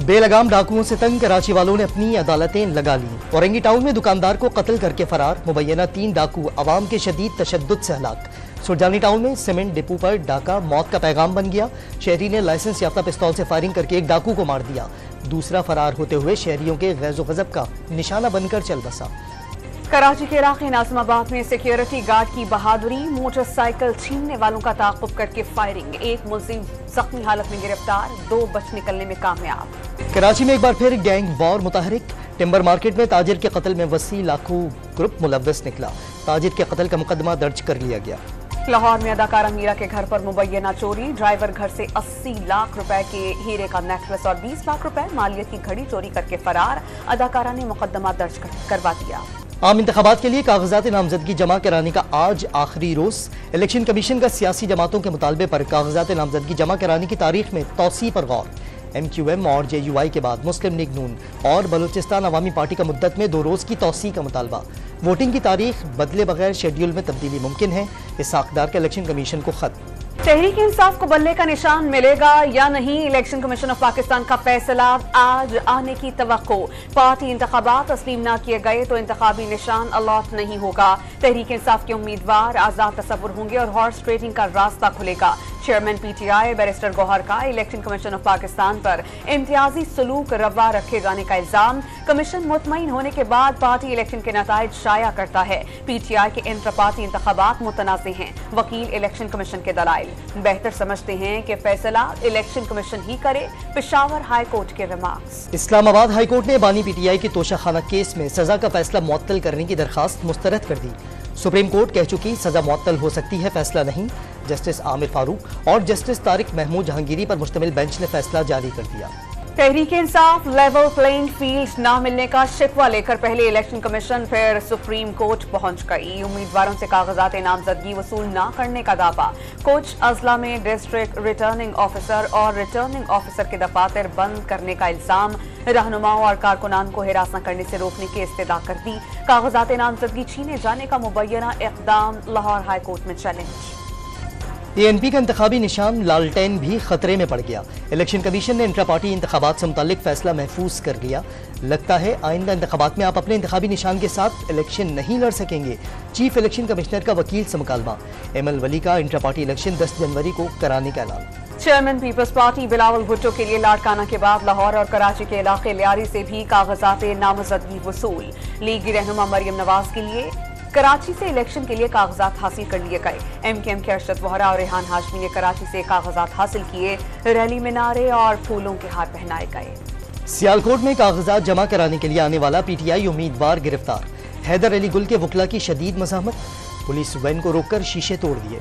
بے لگام ڈاکوؤں سے تنگ کراچی والوں نے اپنی عدالتیں لگا لیں۔ اورنگی ٹاؤن میں دکاندار کو قتل کر کے فرار، مبینہ 3 ڈاکو عوام کے شدید تشدد سے ہلاک۔ سرجانی ٹاؤن میں سیمنٹ ڈپو پر ڈاکہ موت کا پیغام بن گیا، شہری نے لائسنس یافتہ پستول سے فائرنگ کر کے ایک ڈاکو کو مار دیا، دوسرا فرار ہوتے ہوئے شہریوں کے غیظ و غضب کا نشانہ بن کر چل بسا۔ کراچی کے علاقے ناظم آباد میں سیکیورٹی گارڈ کی بہادری، موٹر سائیکل چھیننے والوں کا تعاقب کر کے فائرنگ، ایک ملزم زخمی حالت میں گرفتار، 2 بچ نکلنے میں کامیاب۔ کراچی میں ایک بار پھر گینگ وار متحرک، ٹمبر مارکیٹ میں تاجر کے قتل میں وسیع لاکھوں گروپ ملوث نکلا، تاجر کے قتل کا مقدمہ درج کر لیا گیا۔ لاہور میں اداکارہ میرا کے گھر پر مبینہ چوری، ڈرائیور گھر سے 80 لاکھ روپے کے ہیرے کا نیکلس اور 20 لاکھ روپے مالیت کی گھڑی چوری کر کے فرار، اداکارہ نے مقدمہ درج کروا دیا۔ عام انتخابات کے لیے کاغذات نامزدگی جمع کرانے کا آج آخری روز، الیکشن کمیشن کا سیاسی جماعتوں کے مطالبے پر کاغذات نامزدگی جمع کرانے کی تاریخ میں توسیع پر غور۔ ایم کیو ایم اور جے یو آئی کے بعد مسلم لیگ نون اور بلوچستان عوامی پارٹی کا مدت میں 2 روز کی توسیع کا مطالبہ۔ ووٹنگ کی تاریخ بدلے بغیر شیڈیول میں تبدیلی ممکن ہے، اسحاق ڈار کا الیکشن کمیشن کو خط۔ تحریک انصاف کو بلے کا نشان ملے گا یا نہیں، الیکشن کمیشن آف پاکستان کا فیصلہ آج آنے کی توقع۔ پارٹی انتخابات تسلیم نہ کیے گئے تو انتخابی نشان الاٹ نہیں ہوگا۔ تحریک انصاف کے امیدوار آزاد تصور ہوں گے اور ہارس ٹریڈنگ کا راستہ کھلے گا۔ Chairman P T I barrister Gohar کا الیکشن کمیشن آف پاکستان پر امتیازی سلوک روا رکھے جانے کا الزام، کمیشن مطمئن ہونے کے بعد پارٹی الیکشن کے نتائج شائع کرتا ہے۔ پی ٹی آئی کے انٹر پارٹی انتخابات متنازع ہیں، وکیل الیکشن کمیشن کے دلائل، بہتر سمجھتے ہیں کہ فیصلہ الیکشن کمیشن ہی کرے، پشاور ہائی کورٹ کے ریمارکس۔ اسلام آباد ہائی کورٹ نے بانی پی ٹی آئی کے توشہ خانہ کیس میں سزا کا فیصلہ معطل کرنے کی درخواست مسترد کر دی۔ سپریم کورٹ کہہ چکی سزا معطل ہو سکتی ہے، فیصلہ نہیں۔ جسٹس عامر فاروق اور جسٹس طارق محمود جہانگیری پر مشتمل بینچ نے فیصلہ جاری کر دیا۔ Tehreek Insaf level playing field نہ ملنے کا شکوہ لے کر پہلے الیکشن کمیشن پھر سپریم کورٹ پہنچ گئی، امیدواروں سے کاغذات نامزدگی وصول نہ کرنے کا دعویٰ۔ کچھ اضلاع میں ڈسٹرکٹ ریٹرننگ آفیسر اور ریٹرننگ آفیسر کے دفاتر بند کرنے کا الزام، رہنماؤں اور کارکنان کو ہراس نہ کرنے سے روکنے کی استدعا کر دی۔ کاغذات نامزدگی چھینے جانے کا مبینہ اقدام، لاہور ہائی کورٹ میں چیلنج۔ اے این پی کا انتخابی نشان لالٹین بھی خطرے میں پڑ گیا، الیکشن کمیشن نے انٹرا پارٹی انتخابات سے متعلق فیصلہ محفوظ کر لیا۔ لگتا ہے آئندہ انتخابات میں آپ اپنے انتخابی نشان کے ساتھ الیکشن نہیں لڑ سکیں گے، چیف الیکشن کمشنر کا وکیل سے مکالمہ۔ ایم ایل ولی کا انٹرا پارٹی الیکشن 10 جنوری کو کرانے کا اعلان۔ چیئرمین پیپلز پارٹی بلاول بھٹو کے لیے لاڑکانہ کے بعد لاہور اور کراچی کے علاقے لیاری سے بھی کاغذات نامزدگی وصول۔ لیگی رہنما مریم نواز کے لیے کراچی سے الیکشن کے لیے کاغذات حاصل کر لیے گئے۔ ایم کے ایم کے ارشد وہرا اور ریحان ہاشمی نے کراچی سے کاغذات حاصل کیے، ریلی میں نعرے اور پھولوں کے ہار پہنائے گئے۔ سیالکوٹ میں کاغذات جمع کرانے کے لیے آنے والا پی ٹی آئی امیدوار گرفتار، حیدر علی گل کے وکلا کی شدید مزاحمت، پولیس وین کو روک کر شیشے توڑ دیے۔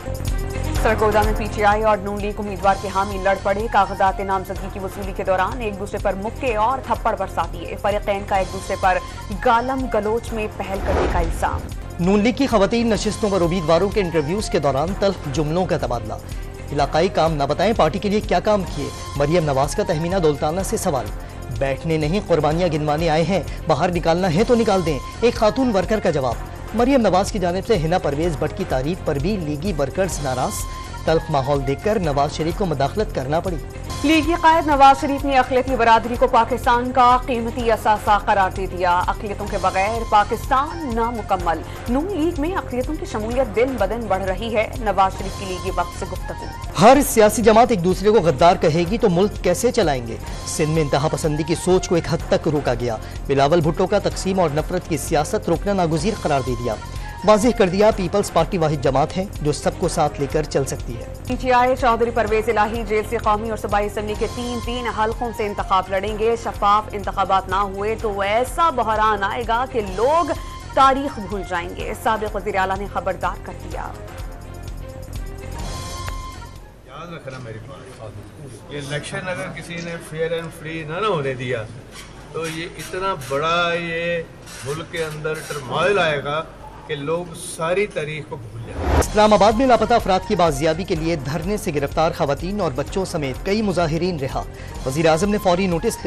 سرگودا میں پی ٹی آئی اور نون لیگ امیدوار کے حامی لڑ پڑے، کاغذات نامزدگی کی وصولی کے دوران ایک دوسرے پر مکے اور تھپڑ برسا دیے، فریقین کا ایک دوسرے پر گالم گلوچ میں پہل کرنے کا الزام۔ نون لیگ کی خواتین نشستوں پر امیدواروں کے انٹرویوز کے دوران تلخ جملوں کا تبادلہ، علاقائی کام نہ بتائیں پارٹی کے لیے کیا کام کیے، مریم نواز کا تہمینہ دولتانہ سے سوال، بیٹھنے نہیں قربانیاں گنوانے آئے ہیں، باہر نکالنا ہے تو نکال دیں، ایک خاتون ورکر کا جواب۔ مریم نواز کی جانب سے حنا پرویز بٹ کی تعریف پر بھی لیگی ورکرز ناراض، تلخ ماحول دیکھ کر نواز شریف کو مداخلت کرنا پڑی۔ لیگی قائد نواز شریف نے اقلیتی برادری کو پاکستان کا قیمتی اثاثہ قرار دے دیا، اقلیتوں کے بغیر پاکستان نامکمل۔ نون لیگ میں اقلیتوں کی شمولیت دن بدن بڑھ رہی ہے، نواز شریف کی لیگی وقت سے گفتگو۔ ہر سیاسی جماعت ایک دوسرے کو غدار کہے گی تو ملک کیسے چلائیں گے؟ سندھ میں انتہا پسندی کی سوچ کو ایک حد تک روکا گیا، بلاول بھٹو کا تقسیم اور نفرت کی سیاست روکنا ناگزیر قرار دے دیا، واضح کر دیا پیپلز پارٹی واحد جماعت ہے جو سب کو ساتھ لے کر چل سکتی ہے۔ پی ٹی آئی چودھری پرویز الہی جیل سے قومی اور صوبائی اسمبلی کے 3 حلقوں سے انتخاب لڑیں گے، شفاف انتخابات نہ ہوئے تو ایسا بحران آئے گا کہ لوگ تاریخ بھول جائیں گے، سابق وزیر اعلیٰ نے خبردار کر دیا۔ یاد رکھنا میری بات، یہ الیکشن اگر کسی نے فیئر اینڈ فری نہ ہونے دیا تو یہ اتنا بڑا یہ ملک کے اندر ٹرمائل آئے گا کہ لوگ ساری تاریخ کو بھول جائیں۔ اسلام آباد میں لاپتہ افراد کی بازیابی کے لیے دھرنے سے گرفتار خواتین اور بچوں سمیت کئی مظاہرین رہا، وزیر اعظم نے فوری نوٹس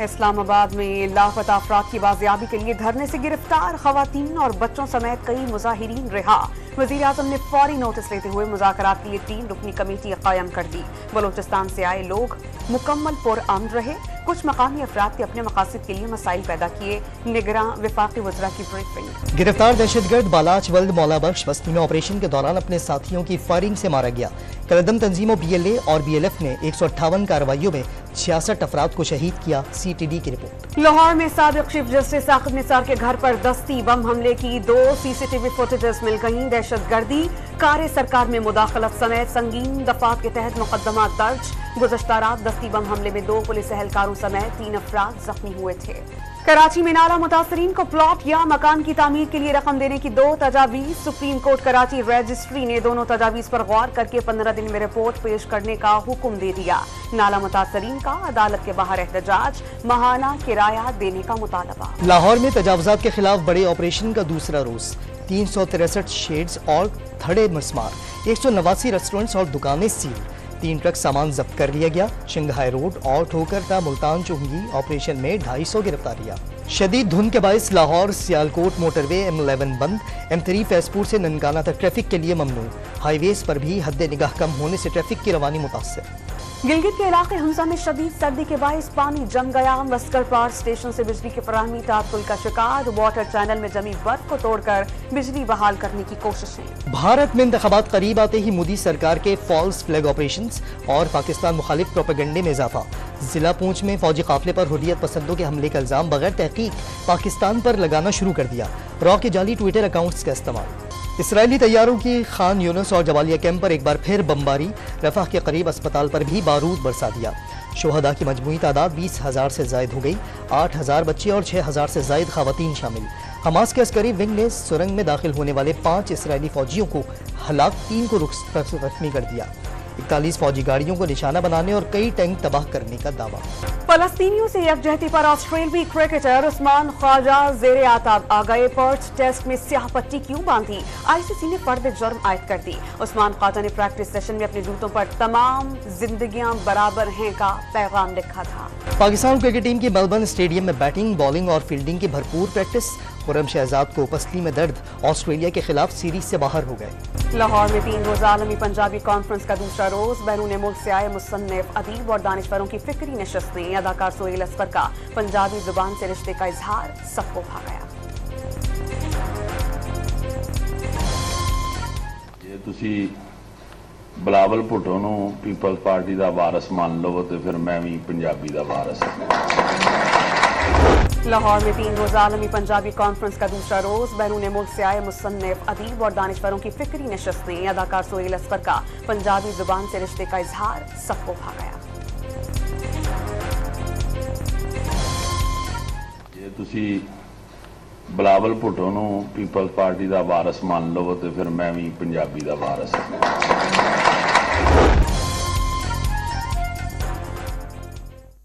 اسلام آباد میں لاپتہ افراد کی بازیابی کے لیے دھرنے سے گرفتار خواتین اور بچوں سمیت کئی مظاہرین رہا۔ وزیر اعظم نے فوری نوٹس لیتے ہوئے مذاکرات کے لیے 3 رکنی کمیٹی قائم کر دی۔ بلوچستان سے آئے لوگ مکمل پرامن رہے، کچھ مقامی افراد کے اپنے مقاصد کے لیے مسائل پیدا کیے، نگراں وفاقی وزراء کی بریفنگ۔ گرفتار دہشت گرد بالاچ ولد مولا بخش بستی میں آپریشن کے دوران اپنے ساتھیوں کی فائرنگ سے مارا گیا۔ کلعدم تنظیموں BLA اور BLF نے 158 کارروائیوں میں 66 افراد کو شہید کیا، CTD کی رپورٹ۔ لاہور میں سابق چیف جسٹس ثاقب نثار کے گھر پر دستی بم حملے کی 2 CCTV فوٹیجز مل گئیں۔ دہشت گردی، کار سرکار میں مداخلت سمیت سنگین دفعات کے تحت مقدمات درج۔ گزشتہ رات دستی بم حملے میں 2 پولیس اہلکاروں سمیت 3 افراد زخمی ہوئے تھے۔ کراچی میں نالا متاثرین کو پلاٹ یا مکان کی تعمیر کے لیے رقم دینے کی 2 تجاویز۔ سپریم کورٹ کراچی رجسٹری نے دونوں تجاویز پر غور کر کے 15 دن میں رپورٹ پیش کرنے کا حکم دے دیا۔ نالا متاثرین کا عدالت کے باہر احتجاج، ماہانہ کرایہ دینے کا مطالبہ۔ لاہور میں تجاوزات کے خلاف بڑے آپریشن کا دوسرا روز، 363 شیڈز اور تھڑے مسمار، 189 ریسٹورنٹس اور دکانیں سیل، 3 ٹرک سامان ضبط کر لیا گیا۔ شنگھائی روڈ اور ٹھوکر تا ملتان چونگی آپریشن میں 250 گرفتاریاں۔ شدید دھند کے باعث لاہور سیالکوٹ موٹر وے M11 بند، M3 فیض پور سے ننکانہ تک ٹریفک کے لیے ممنوع۔ ہائی ویز پر بھی حد نگاہ کم ہونے سے ٹریفک کی روانی متاثر۔ گلگت کے علاقے حمزہ میں شدید سردی کے باعث پانی جم گیا۔ مسکر پار اسٹیشن سے بجلی کی فراہمی تعطل کا شکار، واٹر چینل میں جمی برف کو توڑ کر بجلی بحال کرنے کی کوششیں۔ بھارت میں انتخابات قریب آتے ہی مودی سرکار کے فالس فلیگ آپریشنز اور پاکستان مخالف پروپیگنڈے میں اضافہ۔ ضلع پونچھ میں فوجی قافلے پر حریت پسندوں کے حملے کا الزام بغیر تحقیق پاکستان پر لگانا شروع کر دیا۔ را کے جعلی ٹویٹر اکاؤنٹس کا استعمال۔ اسرائیلی طیاروں کی خان یونس اور جبالیہ کیمپ پر ایک بار پھر بمباری، رفح کے قریب اسپتال پر بھی بارود برسا دیا۔ شہداء کی مجموعی تعداد 20,000 سے زائد ہو گئی، 8,000 بچے اور 6,000 سے زائد خواتین شامل۔ حماس کے عسکری ونگ نے سرنگ میں داخل ہونے والے 5 اسرائیلی فوجیوں کو ہلاک، 3 کو زخمی کر دیا۔ 41 فوجی گاڑیوں کو نشانہ بنانے اور کئی ٹینک تباہ کرنے کا دعویٰ۔ فلسطینیوں سے یکجہتی پر آسٹریلوی کرکٹر عثمان خواجہ زیر عتاب آ گئے۔ پرتھ ٹیسٹ میں سیاہ پٹی کیوں باندھی؟ ICC نے فرد جرم عائد کر دی۔ عثمان خواجہ نے پریکٹس سیشن میں اپنے جوتوں پر تمام زندگیاں برابر ہیں کا پیغام لکھا تھا۔ پاکستان کرکٹ ٹیم کی میلبرن اسٹیڈیم میں بیٹنگ، بالنگ اور فیلڈنگ کی بھرپور پریکٹس۔ خرم شہزاد کو پسلی میں درد، آسٹریلیا کے خلاف سیریز سے باہر ہو گئے۔ لاہور میں 3 روزہ عالمی پنجابی کانفرنس کا دوسرا روز، بیرون ملک سے آئے مصنف، ادیب اور دانشوروں کی فکری نشستیں۔ اداکار سہیل اصغر کا پنجابی زبان سے رشتے کا اظہار سب کو بھا گیا۔ ਜੇ ਤੁਸੀਂ ਬਲਾਵਲ ਭੁੱਟੋ ਨੂੰ ਪੀਪਲਜ਼ ਪਾਰਟੀ ਦਾ ਵਾਰਸ ਮੰਨ ਲਵੋ ਤੇ ਫਿਰ ਮੈਂ ਵੀ ਪੰਜਾਬੀ ਦਾ ਵਾਰਸ ਹਾਂ। لاہور میں 3 روزہ عالمی پنجابی کانفرنس کا دوسرا روز، بیرون ملک سے آئے مصنف، ادیب اور دانشوروں کی فکری نشستیں۔ اداکار سہیل اصغر کا پنجابی زبان سے رشتے کا اظہار سب کو بھا گیا۔ ਜੇ ਤੁਸੀਂ ਬਲਾਵਲ ਭੁੱਟੋ ਨੂੰ ਪੀਪਲਜ਼ ਪਾਰਟੀ ਦਾ ਵਾਰਸ ਮੰਨ ਲਵੋ ਤੇ ਫਿਰ ਮੈਂ ਵੀ ਪੰਜਾਬੀ ਦਾ ਵਾਰਸ ਹਾਂ।